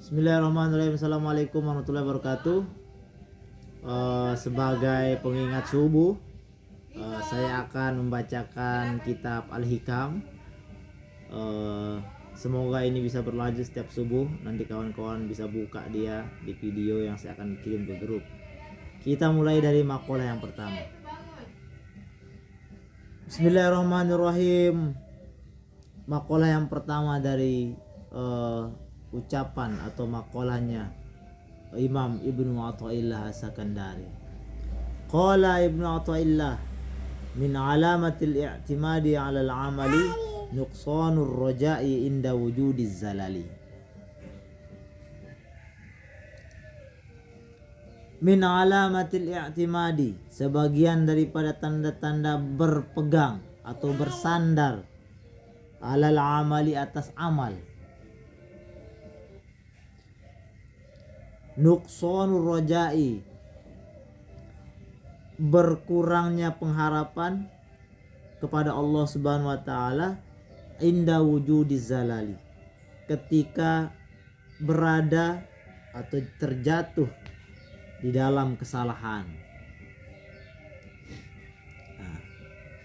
Bismillahirrahmanirrahim. Assalamualaikum warahmatullahi wabarakatuh. Sebagai pengingat subuh, saya akan membacakan kitab Al-Hikam. Semoga ini bisa berlanjut setiap subuh. Nanti kawan-kawan bisa buka dia di video yang saya akan kirim ke grup. Kita mulai dari makalah yang pertama. Bismillahirrahmanirrahim. Makalah yang pertama dari ucapan atau makalahnya Imam Ibnu Athaillah As-Sakandari. Qala Ibnu Athaillah, min alamatil i'timadi 'ala al-'amali nuqsanur raja'i inda wujudiz zalali. Min alamatil i'timadi, sebagian daripada tanda-tanda berpegang atau bersandar, 'alal 'amali, atas amal. Nuqsanur raja'i, berkurangnya pengharapan kepada Allah Subhanahu wa taala, inda wujudiz zalali, ketika berada atau terjatuh di dalam kesalahan.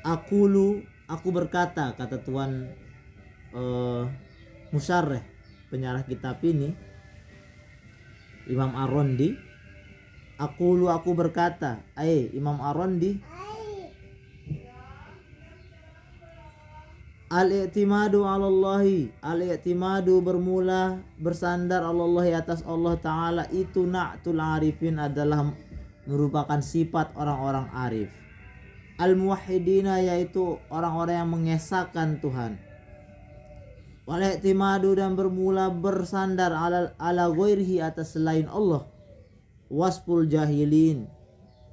Aku berkata, kata Tuan Musyarrih, penyarah kitab ini, Imam Ar-Randi. Aku berkata, Imam Ar-Randi, al-i'timadu 'ala Allahi, al-i'timadu bermula bersandar Allahi, atas Allah Ta'ala, itu na'tul arifin, adalah merupakan sifat orang-orang arif. Al-muwahhidina, yaitu orang-orang yang mengesahkan Tuhan. Wal-i'timadu, dan bermula bersandar ala ghairihi, atas selain Allah. Wasful jahilin,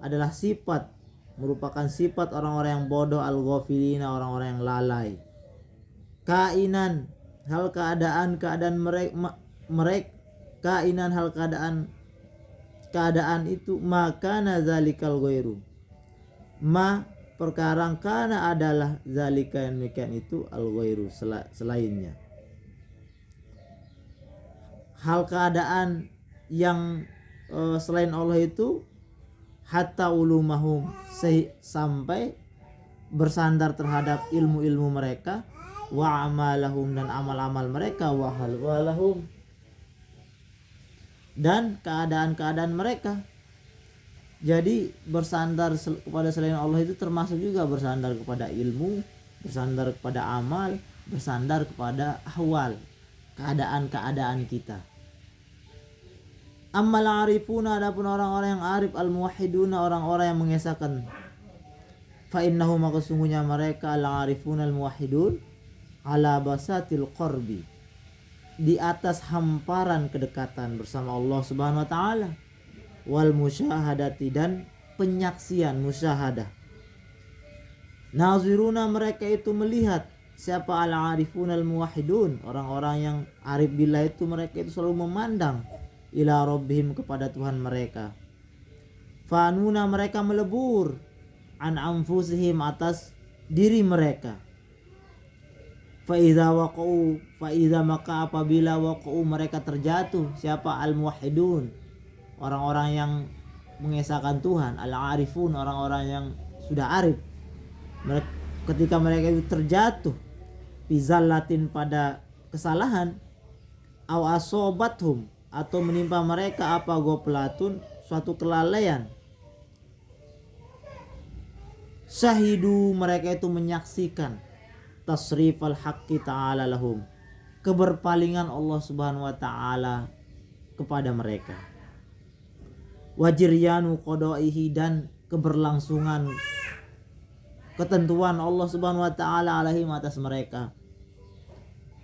adalah sifat, merupakan sifat orang-orang yang bodoh. Al-ghafilina, orang-orang yang lalai. Kainan, hal keadaan mereka kainan, hal keadaan itu, maka zalikal ghairu, perkara kana adalah zalika, yang demikian itu, al ghairu, selainnya. Hal keadaan yang selain Allah itu, hatta ulumahum, sampai bersandar terhadap ilmu-ilmu mereka, wa amalahum, dan amal-amal mereka, wa halwalahum, dan keadaan-keadaan mereka. Jadi bersandar kepada selain Allah itu termasuk juga bersandar kepada ilmu, bersandar kepada amal, bersandar kepada ahwal, keadaan-keadaan kita. Ammal arifuna, adapun orang-orang yang arif, al-muwahhiduna, orang-orang yang mengesahkan, fa innahu, maka sungguhnya mereka, al-arifuna al-muwahhidun, ala basatil qarbi, di atas hamparan kedekatan bersama Allah Subhanahu wa taala, wal musyahadati, dan penyaksian, musyahadah. Naziruna, mereka itu melihat. Siapa? al-arifun al-muwahhidun, orang-orang yang arif billah itu, mereka itu selalu memandang ila rabbihim, kepada Tuhan mereka. Fanuna, mereka melebur, an anfusihim, atas diri mereka. Faiza maka apabila waqa'u, mereka terjatuh. Siapa? al-muwahhidun, orang-orang yang mengesahkan Tuhan. Al-arifun, orang-orang yang sudah arif. Ketika mereka itu terjatuh, bizallatin, pada kesalahan, aw asobathum, atau menimpa mereka apa, goplatun, suatu kelalaian, syahidu, mereka itu menyaksikan, tasrifal haqqi ta'ala lahum, keberpalingan Allah Subhanahu wa taala kepada mereka. Wajiryanu qada'ihi, dan keberlangsungan ketentuan Allah Subhanahu wa taala alaihim, atas mereka.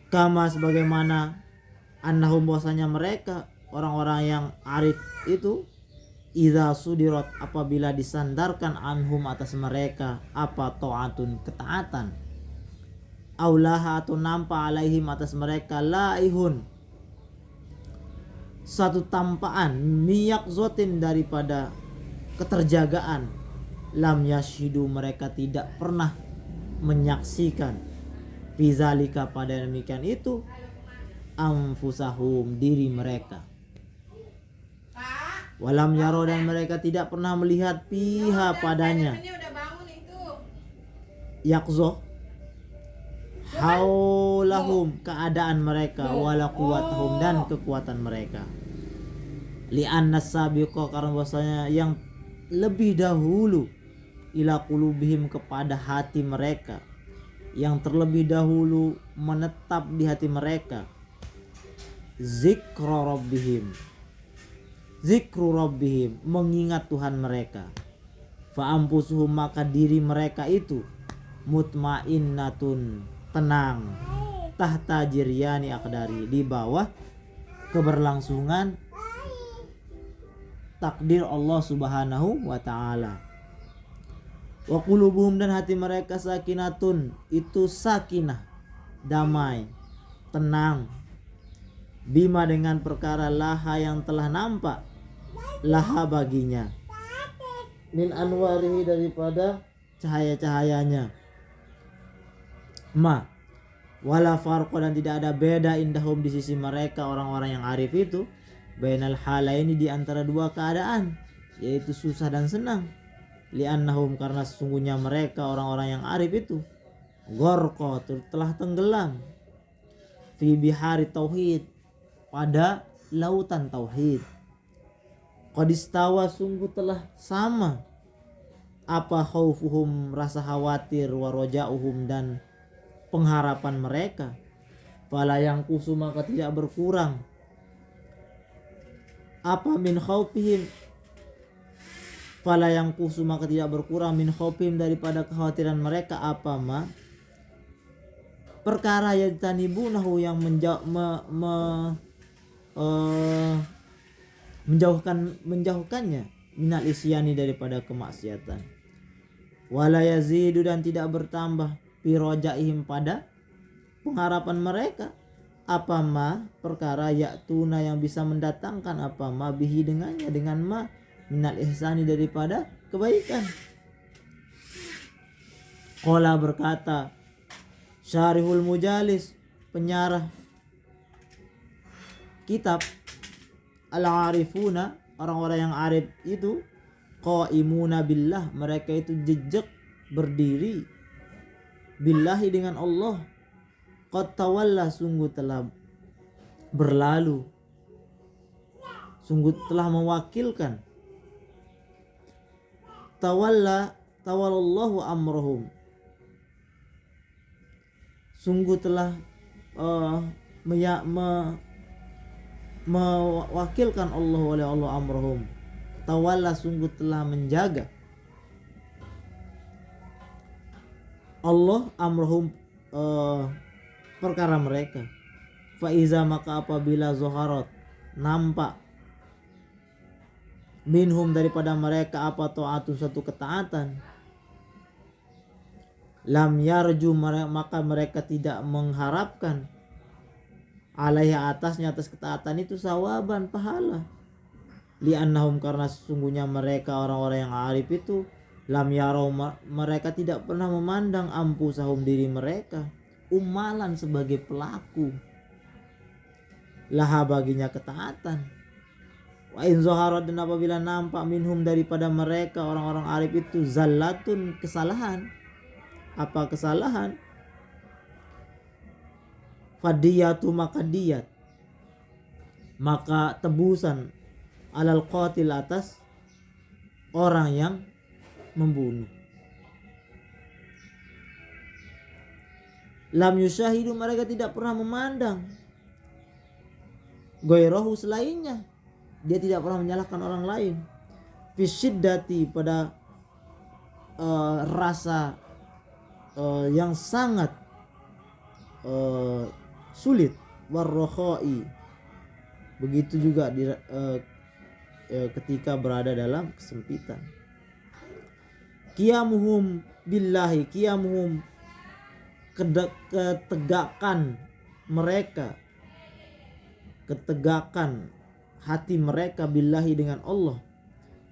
Kama, sebagaimana, annahum, bahwasanya mereka, orang-orang yang arif itu, idza sudirat, apabila disandarkan, anhum, atas mereka, apa, ta'atun, ketaatan, aulaha, atau nampak, alaihim, atas mereka, laihun, satu tampaan, miyak zotin, daripada keterjagaan, lam yashidu, mereka tidak pernah menyaksikan, bizalika, pada demikian itu, anfusahum, diri mereka. Walam yaro, dan mereka tidak pernah melihat piha padanya. Yakzoh haulahum, keadaan mereka, wala quwwatahum, dan kekuatan mereka. Li'anna sabiqo, karena bahwasanya yang lebih dahulu, ila qulubihim, kepada hati mereka, yang terlebih dahulu menetap di hati mereka, zikru rabbihim, mengingat Tuhan mereka. Fa ampusuhum, maka diri mereka itu mutmainnatun, tenang, tahta jiryani aqdari, di bawah keberlangsungan takdir Allah Subhanahu wa ta'ala. Wa qulubuhum, dan hati mereka sakinatun, itu sakinah, damai, tenang, bima, dengan perkara laha, yang telah nampak, laha baginya, min anwarihi, daripada cahaya-cahayanya, ma wala farqa, dan tidak ada beda, indahum, di sisi mereka orang-orang yang arif itu, bainal halaini, di antara dua keadaan, yaitu susah dan senang. Li'annahum, karena sesungguhnya mereka orang-orang yang arif itu, gharqa, telah tenggelam, fi bihari tauhid, pada lautan tauhid. Qad istawa, sungguh telah sama, apa khaufuhum, rasa khawatir, wa raja'uhum, dan pengharapan mereka. Fala yang kusu, maka tidak berkurang, apa min khaufihim, fala yang kusu, maka tidak berkurang, min khaufihim, daripada kekhawatiran mereka, apa ma, perkara yajtanibunahu, yang menjauhkannya, minal isyani, daripada kemaksiatan. Wala yazidu, dan tidak bertambah, fi rojaihim, pada pengharapan mereka, apa ma, perkara ya'tuna, yang bisa mendatangkan, apa ma, bihi, dengannya, dengan ma, minal ihsani, daripada kebaikan. Qala, berkata Syarihul Mujalis, penyarah kitab, al-arifuna, orang-orang yang arif itu, qaimuna billah, mereka itu jejak berdiri, billahi, dengan Allah, qad tawalla, sungguh telah berlalu, sungguh telah mewakilkan, tawallallahu amrahum, sungguh telah mewakilkan Allah, oleh Allah, amrahum, tawalla, sungguh telah menjaga Allah, amrahum, perkara mereka. Faiza, maka apabila zoharat, nampak, minhum, daripada mereka, apa ta'atun, satu ketaatan, lam yarju, maka mereka tidak mengharapkan, alaiha, atasnya, atas ketaatan itu, sawaban, pahala. Li'annahum, karena sesungguhnya mereka orang-orang yang arif itu, lam yarau, mereka tidak pernah memandang, ampusahum, diri mereka, umalan, sebagai pelaku, laha, baginya ketaatan. Wa in zaharat, dan apabila nampak, minhum, daripada mereka orang-orang arif itu, zallatun, kesalahan, apa kesalahan, fadiyatu, maka diyat, maka tebusan, alal qatil, atas orang yang membunuh. Lam yusyahidu, mereka tidak pernah memandang, goyrohu, selainnya, dia tidak pernah menyalahkan orang lain, fisyiddati, pada rasa yang sangat sulit, warrokhoi, begitu juga ketika berada dalam kesempitan. Qiyamuhum billahi, qiyamuhum, ketegakan mereka, ketegakan hati mereka, billahi, dengan Allah,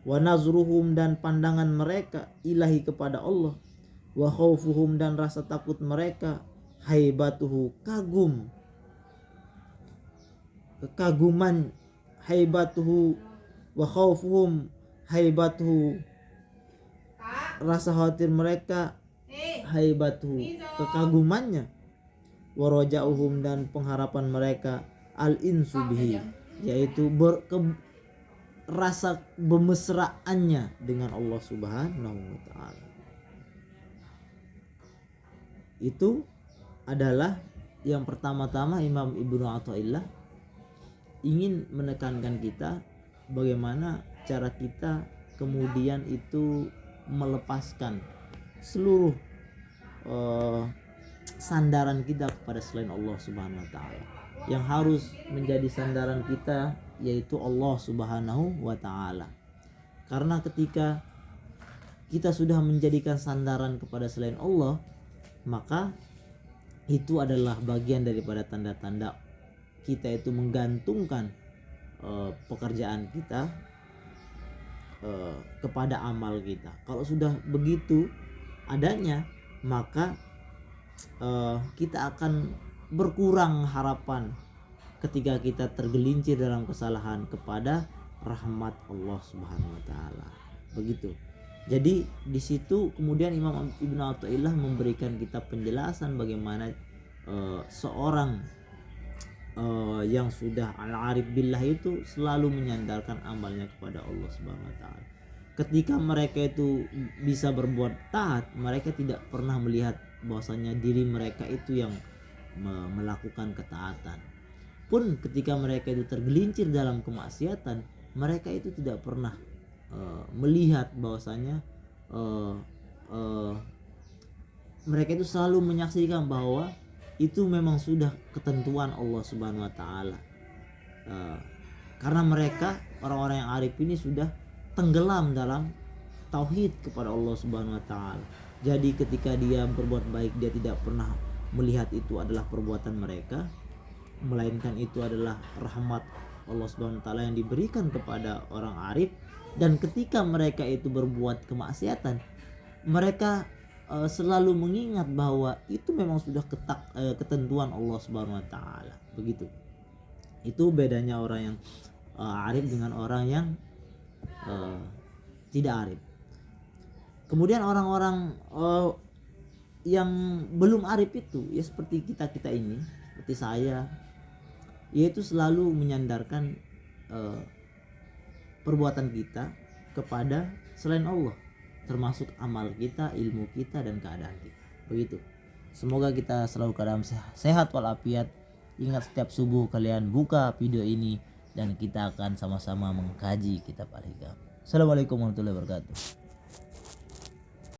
wa nazruhum, dan pandangan mereka, ilahi, kepada Allah, wa khaufuhum, dan rasa takut mereka, haibatuhu, kagum, kekaguman haibatuhu wa khaufuhum haibatuhu, rasa khawatir mereka haibatuhu, kekagumannya, wa raja'uhum, dan pengharapan mereka al insu bihi, yaitu rasa bermesraannya dengan Allah Subhanahu wa taala. Itu adalah yang pertama-tama Imam Ibnu Athaillah ingin menekankan kita bagaimana cara kita kemudian itu melepaskan seluruh sandaran kita kepada selain Allah Subhanahu wa taala. Yang harus menjadi sandaran kita yaitu Allah Subhanahu wa taala. Karena ketika kita sudah menjadikan sandaran kepada selain Allah, maka itu adalah bagian daripada tanda-tanda kita itu menggantungkan pekerjaan kita kepada amal kita. Kalau sudah begitu adanya, maka kita akan berkurang harapan ketika kita tergelincir dalam kesalahan kepada rahmat Allah Subhanahu wa taala. Begitu. Jadi di situ kemudian Imam Ibnu Athaillah memberikan kita penjelasan bagaimana seorang yang sudah al-arif billah itu selalu menyandarkan amalnya kepada Allah Subhanahu wa taala. Ketika mereka itu bisa berbuat taat, mereka tidak pernah melihat bahwasanya diri mereka itu yang melakukan ketaatan. Pun ketika mereka itu tergelincir dalam kemaksiatan, mereka itu tidak pernah melihat bahwasanya mereka itu selalu menyaksikan bahwa itu memang sudah ketentuan Allah Subhanahu wa taala. Karena mereka orang-orang yang arif ini sudah tenggelam dalam tauhid kepada Allah Subhanahu wa taala. Jadi ketika dia berbuat baik, dia tidak pernah melihat itu adalah perbuatan mereka, melainkan itu adalah rahmat Allah Subhanahu wa taala yang diberikan kepada orang arif. Dan ketika mereka itu berbuat kemaksiatan, mereka selalu mengingat bahwa itu memang sudah ketentuan Allah Subhanahu wa taala. Begitu. Itu bedanya orang yang arif dengan orang yang tidak arif. Kemudian orang-orang yang belum arif itu, ya seperti kita ini, seperti saya, yaitu selalu menyandarkan perbuatan kita kepada selain Allah, termasuk amal kita, ilmu kita, dan keadaan kita. Begitu. Semoga kita selalu keadaan sehat walafiat. Ingat, setiap subuh kalian buka video ini dan kita akan sama-sama mengkaji kitab Al-Hikam. Assalamualaikum warahmatullahi wabarakatuh.